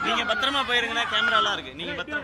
நீங்க பத்திரமா போயிருங்கன்னா கேமராலாம் இருக்கு. நீங்க பத்திரமா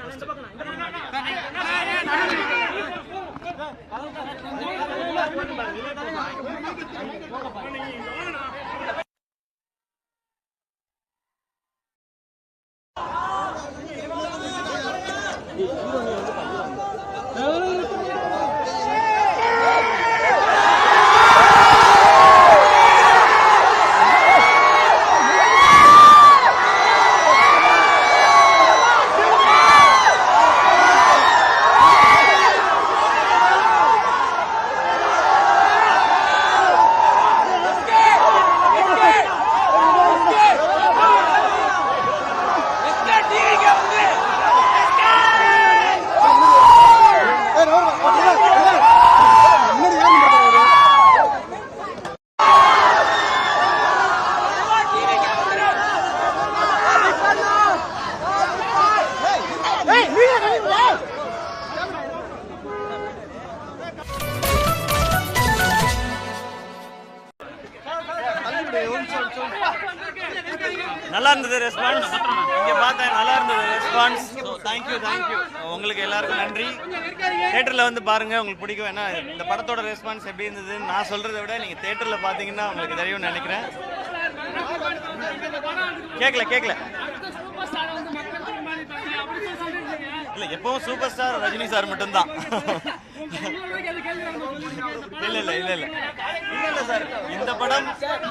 நல்லா இருந்தது ரெஸ்பான்ஸ். இங்க பார்த்தேன் நல்லா இருந்தது ரெஸ்பான்ஸ். ஸோ தேங்க்யூ உங்களுக்கு எல்லாருக்கும் நன்றி. தியேட்டரில் வந்து பாருங்க, உங்களுக்கு பிடிக்கும். ஏன்னா இந்த படத்தோட ரெஸ்பான்ஸ் எப்படி இருந்ததுன்னு நான் சொல்றதை விட நீங்க தியேட்டரில் பார்த்தீங்கன்னா உங்களுக்கு தெரியும்னு நினைக்கிறேன். கேட்கல இல்ல, எப்பவும் சூப்பர் ஸ்டார் ரஜினி சார் மட்டும்தான். இல்ல சார், இந்த படம்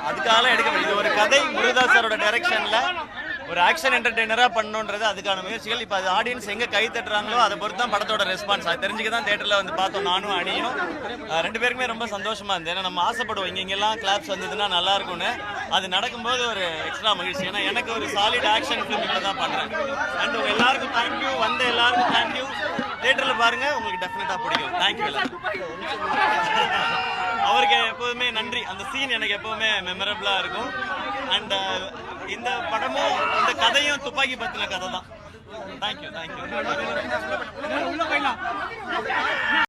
அதுக்காக எடுக்க இது ஒரு கதை முருகதாஸ் சாரோட டைரக்ஷன்ல ஒரு ஆக்ஷன் என்டர்டெய்னரா பண்ணணுன்றது அதுக்கான முயற்சிகள். இப்போ அது ஆடியன்ஸ் எங்க கை தட்டுறாங்களோ அதை பொறுத்து தான் படத்தோட ரெஸ்பான்ஸ். அது தெரிஞ்சுக்க தான் தியேட்டர்ல வந்து பார்த்தோம். நானும் அணியும் ரெண்டு பேருக்குமே ரொம்ப சந்தோஷமா இருந்தது. ஏன்னா நம்ம ஆசைப்படுவோம் இங்கெல்லாம் கிளாப்ஸ் வந்ததுன்னா நல்லா இருக்கும்னு. அது நடக்கும்போது ஒரு எக்ஸ்ட்ரா மகிழ்ச்சி. ஏன்னா எனக்கு ஒரு சாலிட் ஆக்ஷன் ஃபிலிம் இப்போ தான் பண்றேன். அண்ட் உங்க எல்லாருக்கும் தேங்க்யூ, வந்த எல்லாருக்கும் தேங்க்யூ. தியேட்டர்ல பாருங்க, உங்களுக்கு டெஃபினட்டா பிடிக்கும். தேங்க்யூ. அவருக்கு எப்போதுமே நன்றி. அந்த சீன் எனக்கு எப்பவுமே மெமரபிளா இருக்கும். அண்ட் இந்த படமும் இந்த கதையும் துப்பாக்கி பத்தின கதை தான். தேங்க்யூ.